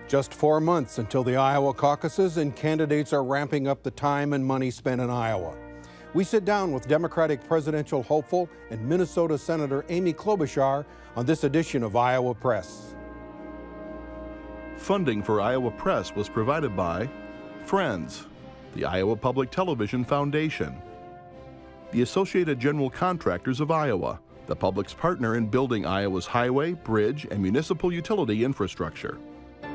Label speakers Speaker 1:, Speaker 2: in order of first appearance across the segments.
Speaker 1: Just 4 months until the Iowa caucuses, and candidates are ramping up the time and money spent in Iowa. We sit down with Democratic presidential hopeful and Minnesota Senator Amy Klobuchar on this edition of Iowa Press.
Speaker 2: Funding for Iowa Press was provided by Friends, the Iowa Public Television Foundation, the Associated General Contractors of Iowa, the public's partner in building Iowa's highway, bridge, and municipal utility infrastructure.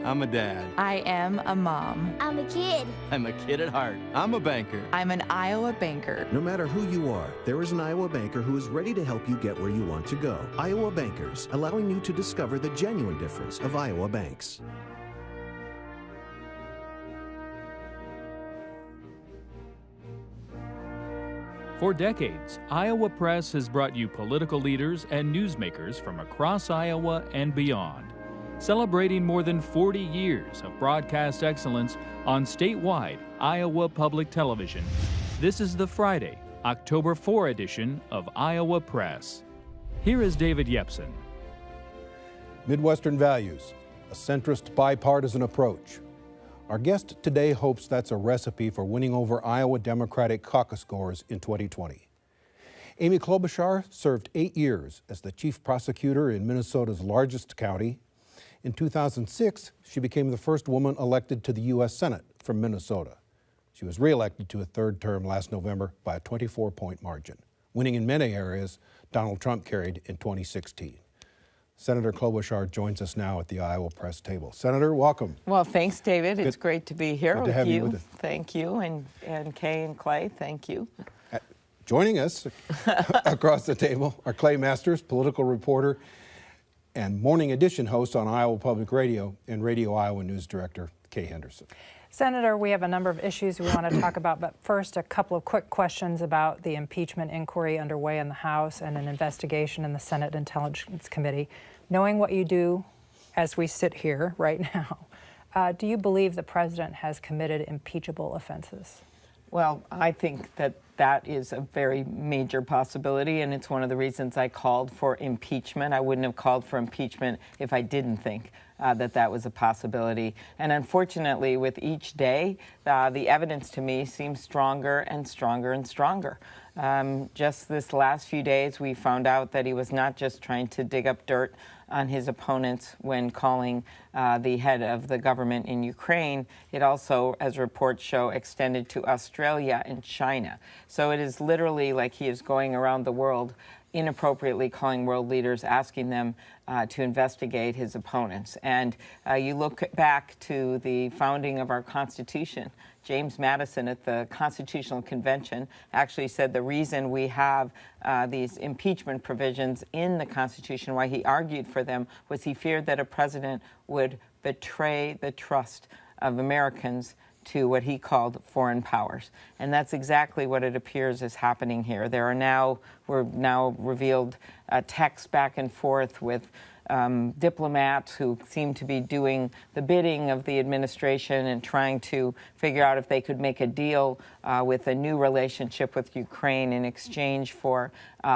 Speaker 3: I'm a dad.
Speaker 4: I am a mom.
Speaker 5: I'm a kid.
Speaker 3: I'm a kid at heart. I'm a banker.
Speaker 4: I'm an Iowa banker.
Speaker 6: No matter who you are, there is an Iowa banker who is ready to help you get where you want to go. Iowa Bankers, allowing you to discover the genuine difference of Iowa banks.
Speaker 7: For decades, Iowa Press has brought you political leaders and newsmakers from across Iowa and beyond, celebrating more than 40 years of broadcast excellence on statewide Iowa Public Television. This is the Friday, October 4 edition of Iowa Press. Here is David Yepsen.
Speaker 1: Midwestern values, a centrist bipartisan approach. Our guest today hopes that's a recipe for winning over Iowa Democratic caucus goers in 2020. Amy Klobuchar served 8 years as the chief prosecutor in Minnesota's largest county. In 2006, she became the first woman elected to the U.S. Senate from Minnesota. She was reelected to a third term last November by a 24-point margin, winning in many areas Donald Trump carried in 2016. Senator Klobuchar joins us now at the Iowa Press table. Senator, welcome.
Speaker 8: Well, thanks, David. It's great to be here
Speaker 1: good
Speaker 8: with
Speaker 1: to have
Speaker 8: you.
Speaker 1: you with us.
Speaker 8: Thank you, and Kay and Clay, thank you.
Speaker 1: Joining us across the table are Clay Masters, political reporter and Morning Edition host on Iowa Public Radio, and Radio Iowa News Director Kay Henderson.
Speaker 9: Senator, we have a number of issues we want to talk about, but first a couple of quick questions about the impeachment inquiry underway in the House and an investigation in the Senate Intelligence Committee. Knowing what you do as we sit here right now, do you believe the president has committed impeachable offenses?
Speaker 8: Well, I think that that is a very major possibility, and it's one of the reasons I called for impeachment. I wouldn't have called for impeachment if I didn't think that was a possibility. And unfortunately, with each day, the evidence to me seems stronger and stronger and stronger. Just this last few days, we found out that he was not just trying to dig up dirt on his opponents when calling the head of the government in Ukraine. It also, as reports show, extended to Australia and China. So it is literally like he is going around the world inappropriately calling world leaders, asking them to investigate his opponents. And you look back to the founding of our Constitution. James Madison at the Constitutional Convention actually said the reason we have these impeachment provisions in the Constitution, why he argued for them, was he feared that a president would betray the trust of Americans to what he called foreign powers. And that's exactly what it appears is happening here. We're now revealed texts back and forth with diplomats who seem to be doing the bidding of the administration and trying to figure out if they could make a deal with a new relationship with Ukraine in exchange for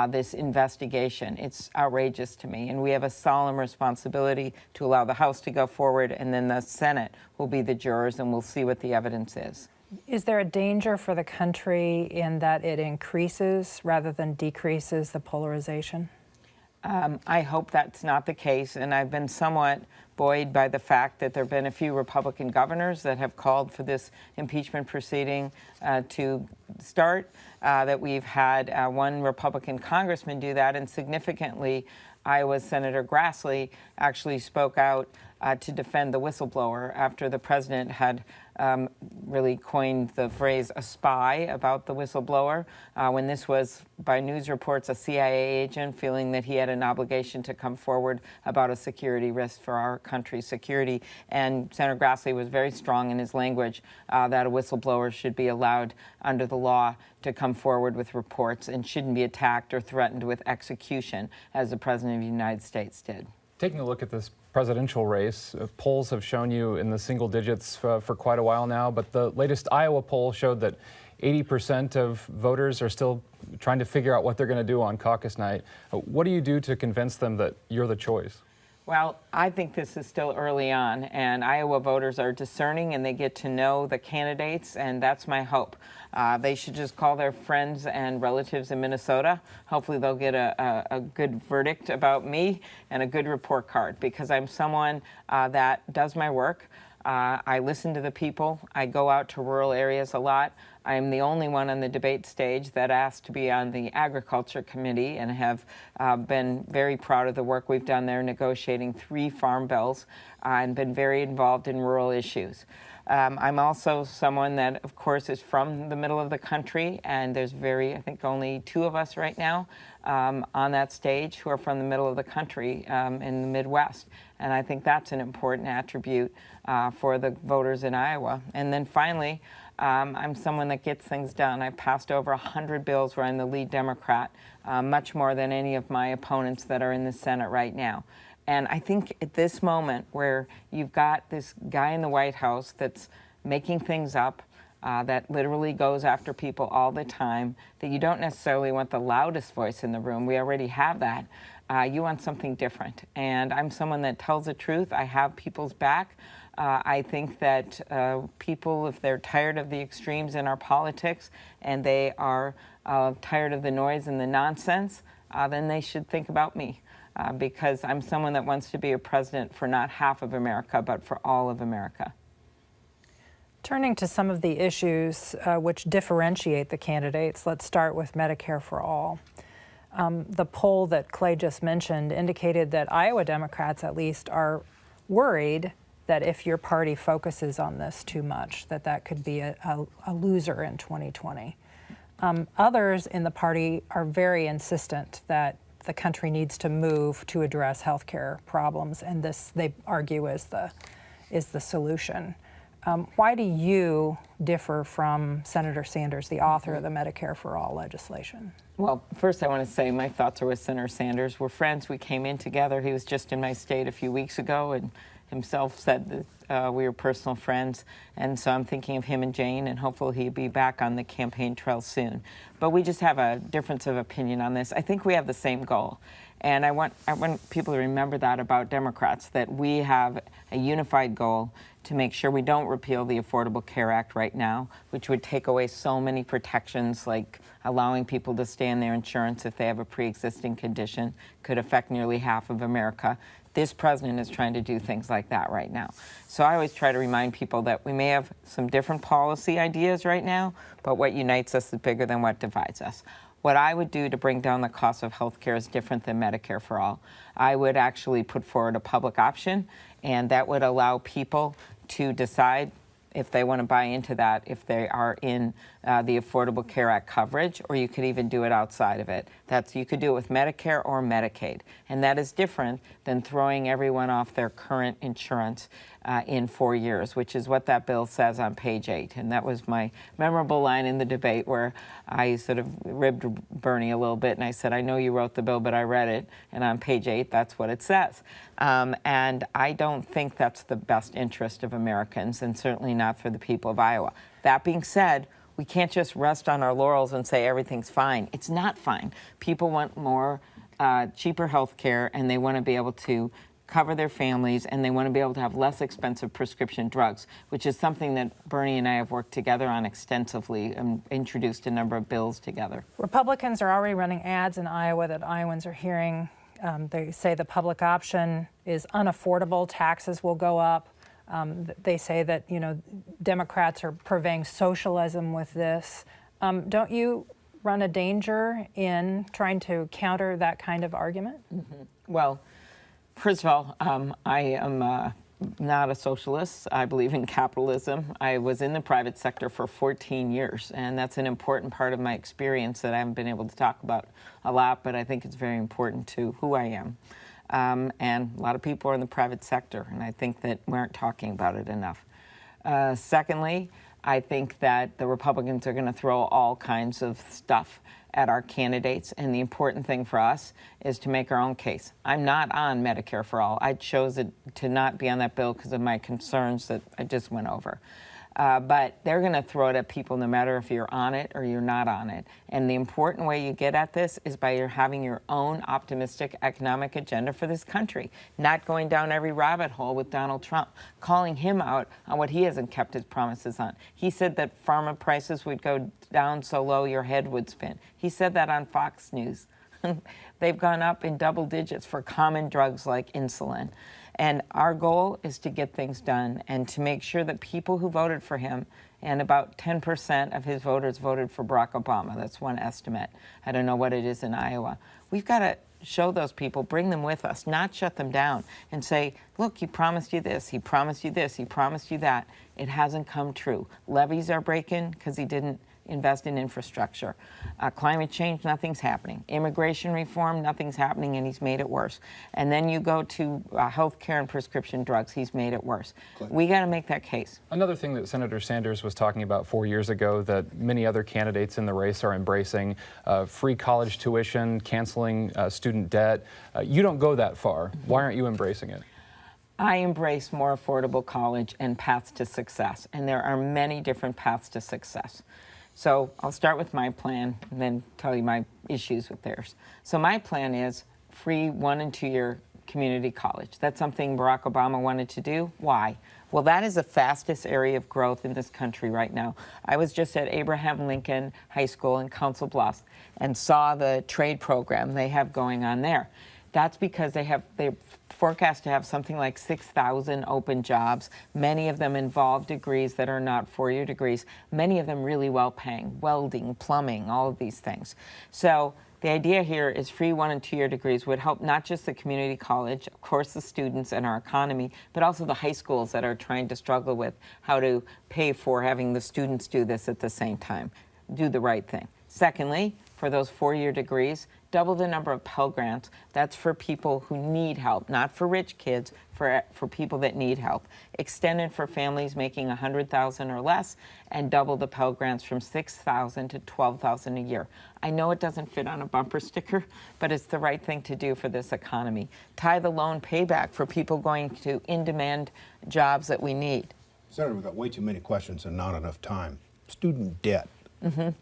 Speaker 8: this investigation. It's outrageous to me, and we have a solemn responsibility to allow the House to go forward, and then the Senate will be the jurors, and we'll see what the evidence is.
Speaker 9: Is there a danger for the country in that it increases rather than decreases the polarization?
Speaker 8: I hope that's not the case, and I've been somewhat buoyed by the fact that there have been a few Republican governors that have called for this impeachment proceeding to start, that we've had one Republican congressman do that, and significantly, Iowa's Senator Grassley actually spoke out to defend the whistleblower after the president had really coined the phrase a spy about the whistleblower, when this was, by news reports, a CIA agent feeling that he had an obligation to come forward about a security risk for our country's security. And Senator Grassley was very strong in his language that a whistleblower should be allowed under the law to come forward with reports and shouldn't be attacked or threatened with execution, as the President of the United States did.
Speaker 10: Taking a look at this presidential race, polls have shown you in the single digits for quite a while now, but the latest Iowa poll showed that 80% of voters are still trying to figure out what they're going to do on caucus night. What do you do to convince them that you're the choice?
Speaker 8: Well, I think this is still early on, and Iowa voters are discerning and they get to know the candidates, and that's my hope. They should just call their friends and relatives in Minnesota. Hopefully they'll get a good verdict about me and a good report card, because I'm someone that does my work. I listen to the people. I go out to rural areas a lot. I'm the only one on the debate stage that asked to be on the Agriculture Committee, and have been very proud of the work we've done there, negotiating 3 farm bills, and been very involved in rural issues. I'm also someone that, of course, is from the middle of the country, and there's I think only 2 of us right now on that stage who are from the middle of the country in the Midwest. And I think that's an important attribute for the voters in Iowa. And then finally, I'm someone that gets things done. I've passed over 100 bills where I'm the lead Democrat, much more than any of my opponents that are in the Senate right now. And I think at this moment where you've got this guy in the White House that's making things up, that literally goes after people all the time, that you don't necessarily want the loudest voice in the room. We already have that. You want something different. And I'm someone that tells the truth. I have people's back. I think that people, if they're tired of the extremes in our politics and they are tired of the noise and the nonsense, then they should think about me. Because I'm someone that wants to be a president for not half of America, but for all of America.
Speaker 9: Turning to some of the issues which differentiate the candidates, let's start with Medicare for All. The poll that Clay just mentioned indicated that Iowa Democrats, at least, are worried that if your party focuses on this too much, that could be a loser in 2020. Others in the party are very insistent that the country needs to move to address healthcare problems, and this, they argue, is the solution. Why do you differ from Senator Sanders, the author of the Medicare for All legislation?
Speaker 8: Well, first I want to say my thoughts are with Senator Sanders. We're friends. We came in together. He was just in my state a few weeks ago and himself said that we were personal friends. And so I'm thinking of him and Jane, and hopefully he'll be back on the campaign trail soon. But we just have a difference of opinion on this. I think we have the same goal. And I want people to remember that about Democrats, that we have a unified goal to make sure we don't repeal the Affordable Care Act right now, which would take away so many protections, like allowing people to stay in their insurance if they have a pre-existing condition, could affect nearly half of America. This president is trying to do things like that right now. So I always try to remind people that we may have some different policy ideas right now, but what unites us is bigger than what divides us. What I would do to bring down the cost of health care is different than Medicare for All. I would actually put forward a public option, and that would allow people to decide if they want to buy into that, if they are in the Affordable Care Act coverage, or you could even do it outside of it. You could do it with Medicare or Medicaid, and that is different than throwing everyone off their current insurance in 4 years, which is what that bill says on page 8. And that was my memorable line in the debate where I sort of ribbed Bernie a little bit, and I said, I know you wrote the bill, but I read it, and on page 8, that's what it says. And I don't think that's the best interest of Americans, and certainly not for the people of Iowa. That being said, we can't just rest on our laurels and say everything's fine. It's not fine. People want more cheaper health care, and they want to be able to cover their families, and they want to be able to have less expensive prescription drugs, which is something that Bernie and I have worked together on extensively and introduced a number of bills together.
Speaker 9: Republicans are already running ads in Iowa that Iowans are hearing. They say the public option is unaffordable, taxes will go up. They say that, you know, Democrats are purveying socialism with this. Don't you run a danger in trying to counter that kind of argument?
Speaker 8: Mm-hmm. Well, first of all, I am not a socialist. I believe in capitalism. I was in the private sector for 14 years, and that's an important part of my experience that I haven't been able to talk about a lot, but I think it's very important to who I am. And a lot of people are in the private sector, and I think that we aren't talking about it enough. Secondly, I think that the Republicans are going to throw all kinds of stuff at our candidates, and the important thing for us is to make our own case. I'm not on Medicare for All. I chose to not be on that bill because of my concerns that I just went over. but they're going to throw it at people no matter if you're on it or you're not on it. And the important way you get at this is by having your own optimistic economic agenda for this country, not going down every rabbit hole with Donald Trump, calling him out on what he hasn't kept his promises on. He said that pharma prices would go down so low your head would spin. He said that on Fox News. They've gone up in double digits for common drugs like insulin. And our goal is to get things done and to make sure that people who voted for him, and about 10% of his voters voted for Barack Obama. That's one estimate. I don't know what it is in Iowa. We've got to show those people, bring them with us, not shut them down and say, look, he promised you this, he promised you this, he promised you that. It hasn't come true. Levees are breaking because he didn't invest in infrastructure. Climate change, nothing's happening. Immigration reform, nothing's happening, and he's made it worse. And then you go to health care and prescription drugs, he's made it worse. We got to make that case.
Speaker 10: Another thing that Senator Sanders was talking about 4 years ago that many other candidates in the race are embracing, free college tuition, canceling student debt. You don't go that far. Why aren't you embracing it?
Speaker 8: I embrace more affordable college and paths to success, and there are many different paths to success. So I'll start with my plan and then tell you my issues with theirs. So my plan is free 1- and 2-year community college. That's something Barack Obama wanted to do. Why? Well, that is the fastest area of growth in this country right now. I was just at Abraham Lincoln High School in Council Bluffs and saw the trade program they have going on there. That's because they forecast to have something like 6,000 open jobs. Many of them involve degrees that are not 4-year degrees. Many of them really well paying, welding, plumbing, all of these things. So the idea here is free 1- and 2-year degrees would help not just the community college, of course the students and our economy, but also the high schools that are trying to struggle with how to pay for having the students do this at the same time. Do the right thing. Secondly, for those 4-year degrees, double the number of Pell Grants. That's for people who need help, not for rich kids, for people that need help. Extended for families making $100,000 or less, and double the Pell Grants from $6,000 to $12,000 a year. I know it doesn't fit on a bumper sticker, but it's the right thing to do for this economy. Tie the loan payback for people going to in-demand jobs that we need.
Speaker 1: Senator, we've got way too many questions and not enough time. Student debt.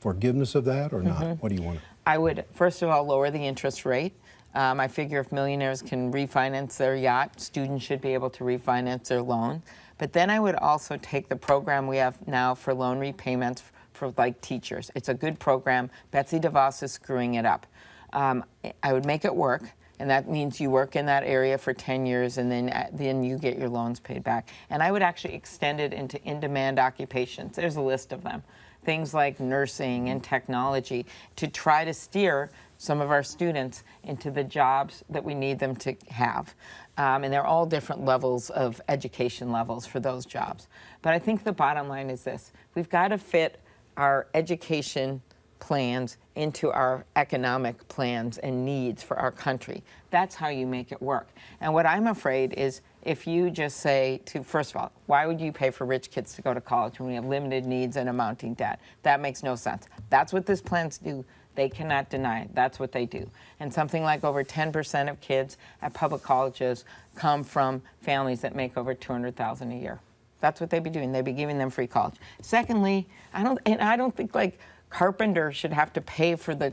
Speaker 1: Forgiveness of that or not? What do you want?
Speaker 8: I would, first of all, lower the interest rate. I figure if millionaires can refinance their yacht, students should be able to refinance their loan. But then I would also take the program we have now for loan repayments for like teachers. It's a good program. Betsy DeVos is screwing it up. I would make it work. And that means you work in that area for 10 years and then you get your loans paid back. And I would actually extend it into in-demand occupations. There's a list of them. Things like nursing and technology, to try to steer some of our students into the jobs that we need them to have. And they're all different levels of education levels for those jobs. But I think the bottom line is this. We've got to fit our education plans into our economic plans and needs for our country. That's how you make it work. And what I'm afraid is if you just say to, first of all, why would you pay for rich kids to go to college when we have limited needs and a mounting debt? That makes no sense. That's what this plans do. They cannot deny it. That's what they do. And something like over 10% of kids at public colleges come from families that make over $200,000 a year. That's what they'd be doing. They'd be giving them free college. Secondly, I don't think like carpenters should have to pay for the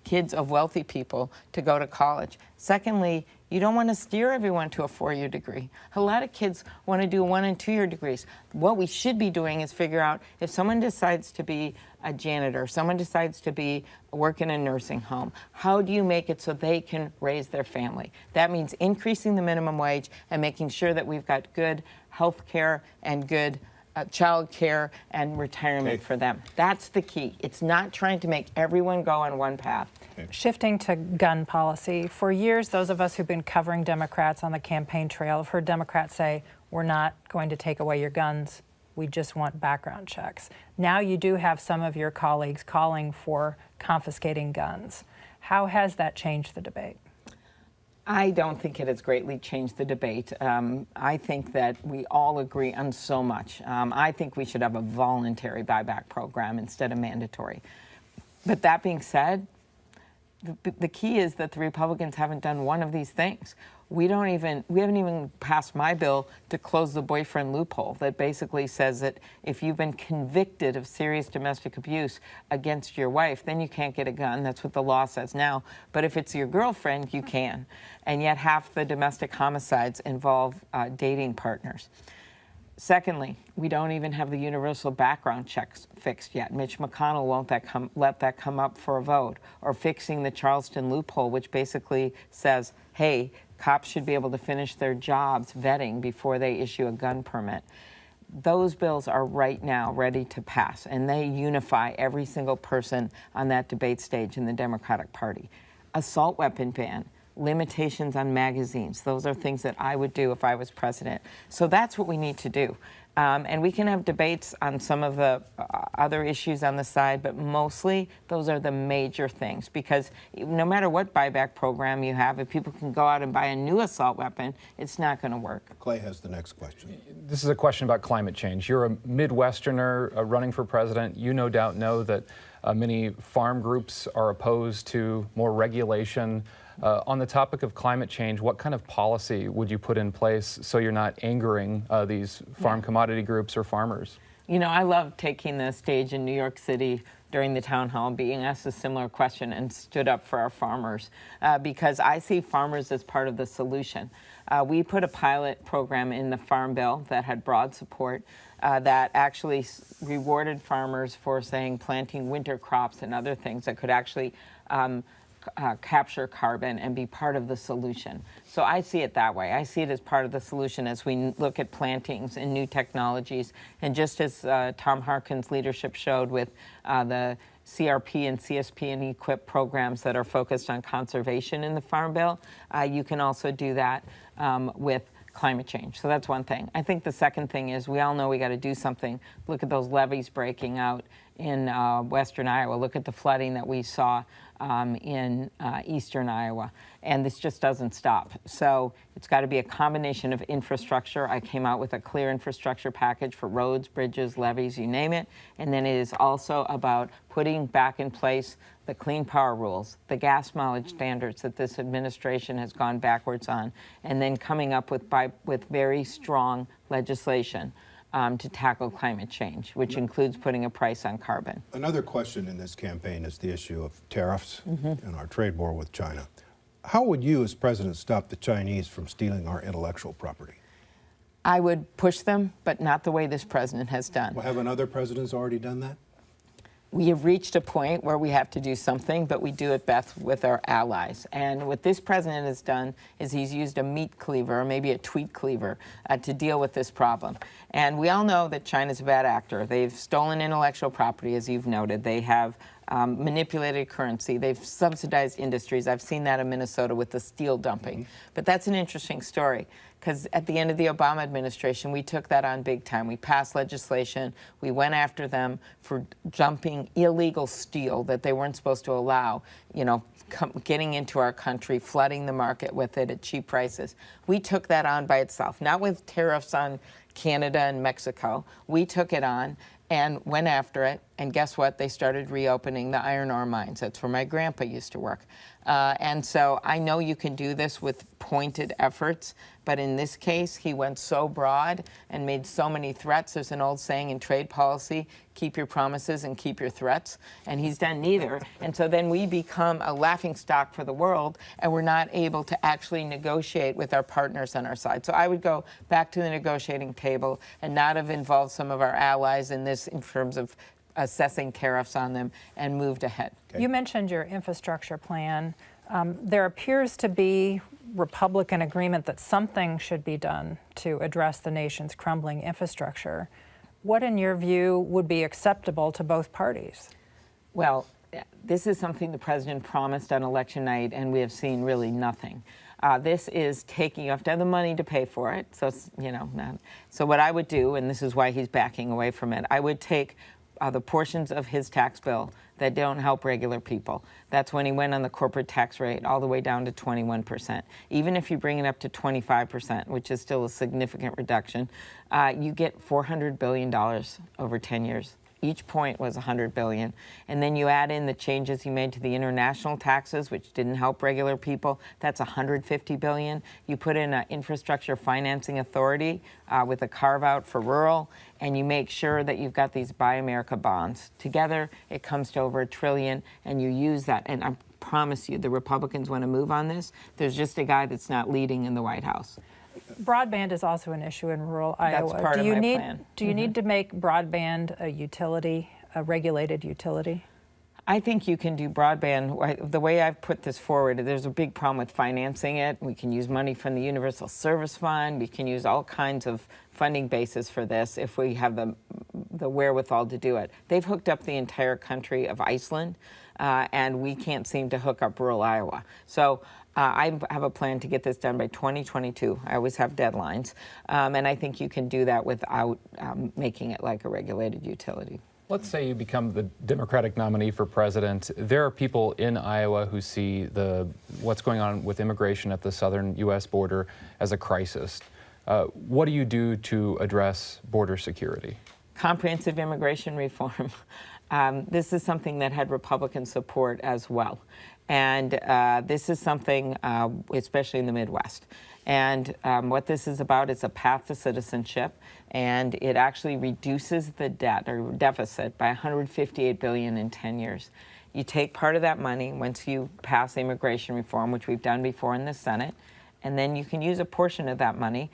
Speaker 8: kids of wealthy people to go to college. Secondly, you don't want to steer everyone to a 4-year degree. A lot of kids want to do 1- and 2-year degrees. What we should be doing is figure out if someone decides to be a janitor, someone decides to work in a nursing home, how do you make it so they can raise their family? That means increasing the minimum wage and making sure that we've got good health care and good child care and retirement for them. That's the key. It's not trying to make everyone go on one path.
Speaker 9: Shifting to gun policy, for years, those of us who've been covering Democrats on the campaign trail have heard Democrats say, we're not going to take away your guns, we just want background checks. Now you do have some of your colleagues calling for confiscating guns. How has that changed the debate?
Speaker 8: I don't think it has greatly changed the debate. I think that we all agree on so much. I think we should have a voluntary buyback program instead of mandatory. But that being said, the key is that the Republicans haven't done one of these things. We haven't even passed my bill to close the boyfriend loophole that basically says that if you've been convicted of serious domestic abuse against your wife, then you can't get a gun. That's what the law says now. But if it's your girlfriend, you can. And yet half the domestic homicides involve dating partners. Secondly, we don't even have the universal background checks fixed yet. Mitch McConnell won't let that come up for a vote. Or fixing the Charleston loophole, which basically says, hey, cops should be able to finish their jobs vetting before they issue a gun permit. Those bills are right now ready to pass, and they unify every single person on that debate stage in the Democratic Party. Assault weapon ban. Limitations on magazines. Those are things that I would do if I was president. So that's what we need to do. And we can have debates on some of the other issues on the side, but mostly those are the major things. Because no matter what buyback program you have, if people can go out and buy a new assault weapon, it's not going to work.
Speaker 1: Clay has the next question.
Speaker 10: This is a question about climate change. You're a Midwesterner running for president. You no doubt know that many farm groups are opposed to more regulation. On the topic of climate change, what kind of policy would you put in place so you're not angering these farm commodity groups or farmers? You know,
Speaker 8: I love taking the stage in New York City during the town hall, being asked a similar question and stood up for our farmers because I see farmers as part of the solution. We put a pilot program in the Farm Bill that had broad support that actually rewarded farmers for, saying, planting winter crops and other things that could actually capture carbon and be part of the solution. So I see it that way. I see it as part of the solution as we look at plantings and new technologies. And just as Tom Harkin's leadership showed with the CRP and CSP and EQIP programs that are focused on conservation in the Farm Bill, you can also do that with climate change. So that's one thing. I think the second thing is we all know we got to do something. Look at those levees breaking out in western Iowa. Look at the flooding that we saw in eastern Iowa. And this just doesn't stop. So it's got to be a combination of infrastructure. I came out with a clear infrastructure package for roads, bridges, levees, you name it. And then it is also about putting back in place the clean power rules, the gas mileage standards that this administration has gone backwards on, and then coming up with very strong legislation to tackle climate change, which includes putting a price on carbon.
Speaker 1: Another question in this campaign is the issue of tariffs and our trade war with China. How would you as president stop the Chinese from stealing our intellectual property?
Speaker 8: I would push them, but not the way this president has done.
Speaker 1: Well, haven't other presidents already done that?
Speaker 8: We have reached a point where we have to do something, but we do it best with our allies. And what this president has done is he's used a meat cleaver, or maybe a tweet cleaver, to deal with this problem. And we all know that China's a bad actor. They've stolen intellectual property, as you've noted. They have manipulated currency. They've subsidized industries. I've seen that in Minnesota with the steel dumping. But that's an interesting story, because at the end of the Obama administration, we took that on big time. We passed legislation. We went after them for dumping illegal steel that they weren't supposed to allow, getting into our country, flooding the market with it at cheap prices. We took that on by itself, not with tariffs on Canada and Mexico. We took it on and went after it, and guess what? They started reopening the iron ore mines. That's where my grandpa used to work. And so I know you can do this with pointed efforts, but in this case, he went so broad and made so many threats. There's an old saying in trade policy, keep your promises and keep your threats, and he's done neither. And so then we become a laughingstock for the world, and we're not able to actually negotiate with our partners on our side. So I would go back to the negotiating table and not have involved some of our allies in this in terms of assessing tariffs on them, and moved ahead.
Speaker 9: Okay. You mentioned your infrastructure plan. There appears to be Republican agreement that something should be done to address the nation's crumbling infrastructure. What, in your view, would be acceptable to both parties?
Speaker 8: Well, this is something the president promised on election night, and we have seen really nothing. This is you have to have the money to pay for it. So, so what I would do, and this is why he's backing away from it, I would take the portions of his tax bill that don't help regular people. That's when he went on the corporate tax rate all the way down to 21%. Even if you bring it up to 25%, which is still a significant reduction, you get $400 billion over 10 years. Each point was $100 billion. And then you add in the changes you made to the international taxes, which didn't help regular people. That's $150 billion. You put in an infrastructure financing authority with a carve out for rural, and you make sure that you've got these Buy America bonds. Together, it comes to over $1 trillion, and you use that. And I promise you, the Republicans want to move on this. There's just a guy that's not leading in the White House.
Speaker 9: Broadband is also an issue in rural Iowa.
Speaker 8: That's part of my plan.
Speaker 9: Do you need to make broadband a utility, a regulated utility?
Speaker 8: I think you can do broadband. The way I've put this forward, there's a big problem with financing it. We can use money from the Universal Service Fund. We can use all kinds of funding bases for this if we have the wherewithal to do it. They've hooked up the entire country of Iceland, and we can't seem to hook up rural Iowa. So I have a plan to get this done by 2022. I always have deadlines, and I think you can do that without making it like a regulated utility.
Speaker 10: Let's say you become the Democratic nominee for president. There are people in Iowa who see what's going on with immigration at the southern U.S. border as a crisis. What do you do to address border security?
Speaker 8: Comprehensive immigration reform. This is something that had Republican support as well. And this is something, especially in the Midwest. And what this is about is a path to citizenship, and it actually reduces the debt or deficit by $158 billion in 10 years. You take part of that money once you pass immigration reform, which we've done before in the Senate, and then you can use a portion of that money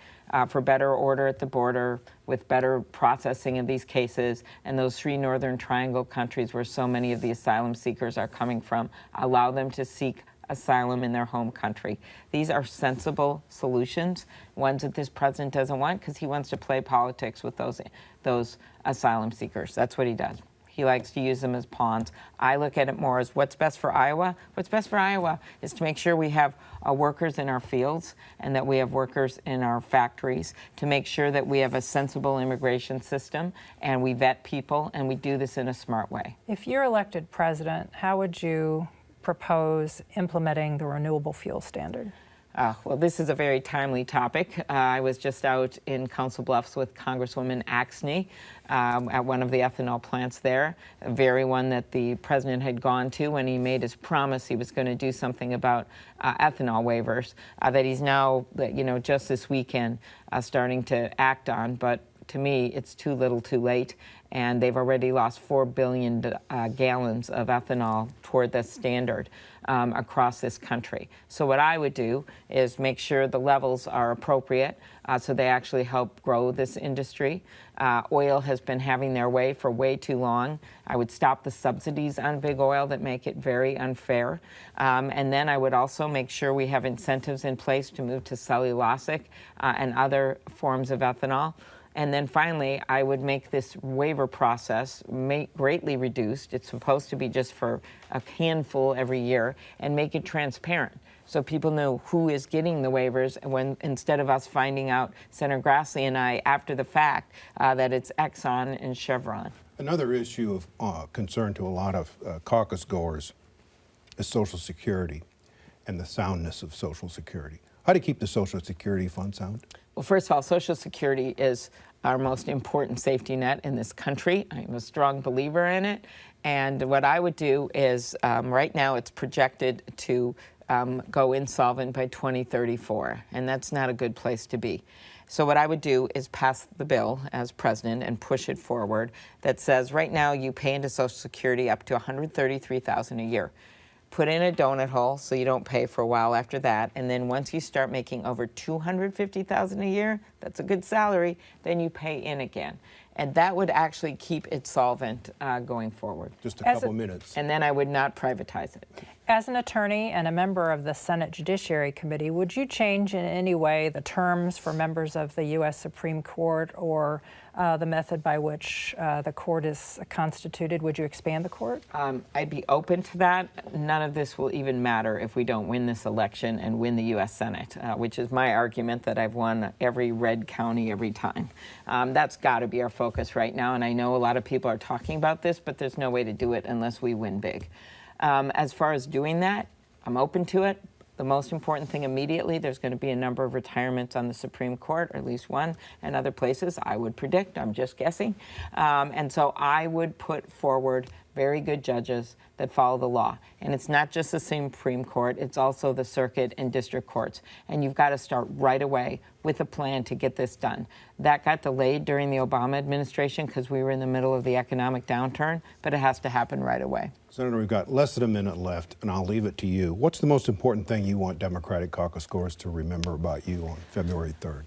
Speaker 8: for better order at the border, with better processing of these cases, and those 3 Northern Triangle countries where so many of the asylum seekers are coming from, allow them to seek asylum in their home country. These are sensible solutions, ones that this president doesn't want because he wants to play politics with those asylum seekers. That's what he does. He likes to use them as pawns. I look at it more as what's best for Iowa. What's best for Iowa is to make sure we have workers in our fields and that we have workers in our factories, to make sure that we have a sensible immigration system and we vet people and we do this in a smart way.
Speaker 9: If you're elected president, how would you propose implementing the renewable fuel standard?
Speaker 8: Well, this is a very timely topic. I was just out in Council Bluffs with Congresswoman Axney at one of the ethanol plants there, the very one that the president had gone to when he made his promise he was going to do something about ethanol waivers that he's now, just this weekend starting to act on. But to me, it's too little too late, and they've already lost 4 billion gallons of ethanol toward the standard across this country. So what I would do is make sure the levels are appropriate so they actually help grow this industry. Oil has been having their way for way too long. I would stop the subsidies on big oil that make it very unfair. And then I would also make sure we have incentives in place to move to cellulosic and other forms of ethanol. And then finally, I would make this waiver process greatly reduced. It's supposed to be just for a handful every year, and make it transparent so people know who is getting the waivers, when instead of us finding out, Senator Grassley and I, after the fact, that it's Exxon and Chevron.
Speaker 1: Another issue of concern to a lot of caucus goers is Social Security and the soundness of Social Security. How do you keep the Social Security fund sound? Well,
Speaker 8: first of all, Social Security is our most important safety net in this country. I'm a strong believer in it. And what I would do is, right now it's projected to go insolvent by 2034, and that's not a good place to be. So what I would do is pass the bill as president and push it forward that says right now you pay into Social Security up to $133,000 a year. Put in a donut hole so you don't pay for a while after that, and then once you start making over $250,000 a year, that's a good salary, then you pay in again. And that would actually keep it solvent going forward.
Speaker 1: Just a couple minutes.
Speaker 8: And then I would not privatize it.
Speaker 9: As an attorney and a member of the Senate Judiciary Committee, would you change in any way the terms for members of the U.S. Supreme Court or the method by which the court is constituted? Would you expand the court?
Speaker 8: I'd be open to that. None of this will even matter if we don't win this election and win the U.S. Senate, which is my argument that I've won every red county every time. That's got to be our focus right now, and I know a lot of people are talking about this, but there's no way to do it unless we win big. As far as doing that, I'm open to it. The most important thing immediately, there's going to be a number of retirements on the Supreme Court, or at least one, and other places, I would predict. I'm just guessing. And so I would put forward very good judges that follow the law. And it's not just the Supreme Court, it's also the circuit and district courts. And you've got to start right away with a plan to get this done. That got delayed during the Obama administration because we were in the middle of the economic downturn, but it has to happen right away.
Speaker 1: Senator, we've got less than a minute left, and I'll leave it to you. What's the most important thing you want Democratic caucus goers to remember about you on February 3rd?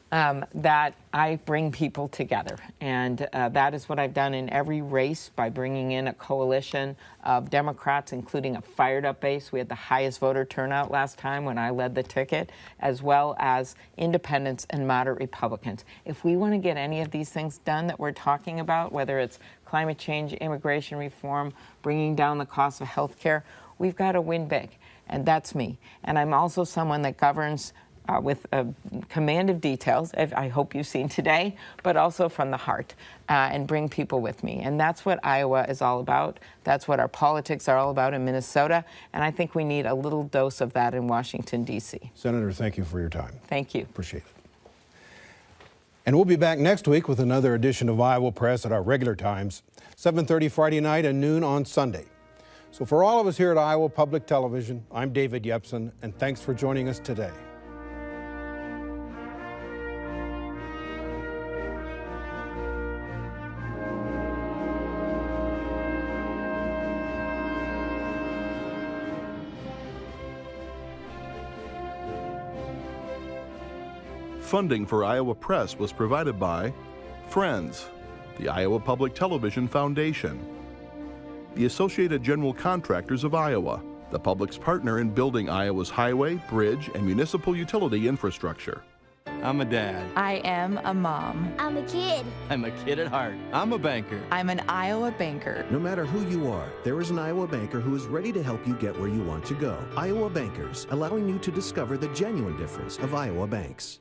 Speaker 8: That I bring people together. And that is what I've done in every race by bringing in a coalition of Democrats, including a fired-up base. We had the highest voter turnout last time when I led the ticket, as well as independents and moderate Republicans. If we want to get any of these things done that we're talking about, whether it's climate change, immigration reform, bringing down the cost of health care, we've got to win big. And that's me. And I'm also someone that governs with a command of details, I hope you've seen today, but also from the heart, and bring people with me. And that's what Iowa is all about. That's what our politics are all about in Minnesota. And I think we need a little dose of that in Washington, D.C.
Speaker 1: Senator, thank you for your time.
Speaker 8: Thank you.
Speaker 1: Appreciate it. And we'll be back next week with another edition of Iowa Press at our regular times, 7:30 Friday night and noon on Sunday. So for all of us here at Iowa Public Television, I'm David Yepsen, and thanks for joining us today.
Speaker 2: Funding for Iowa Press was provided by Friends, the Iowa Public Television Foundation, the Associated General Contractors of Iowa, the public's partner in building Iowa's highway, bridge, and municipal utility infrastructure.
Speaker 3: I'm a dad.
Speaker 4: I am a mom.
Speaker 5: I'm a kid.
Speaker 3: I'm a kid at heart. I'm a banker.
Speaker 4: I'm an Iowa banker.
Speaker 6: No matter who you are, there is an Iowa banker who is ready to help you get where you want to go. Iowa Bankers, allowing you to discover the genuine difference of Iowa banks.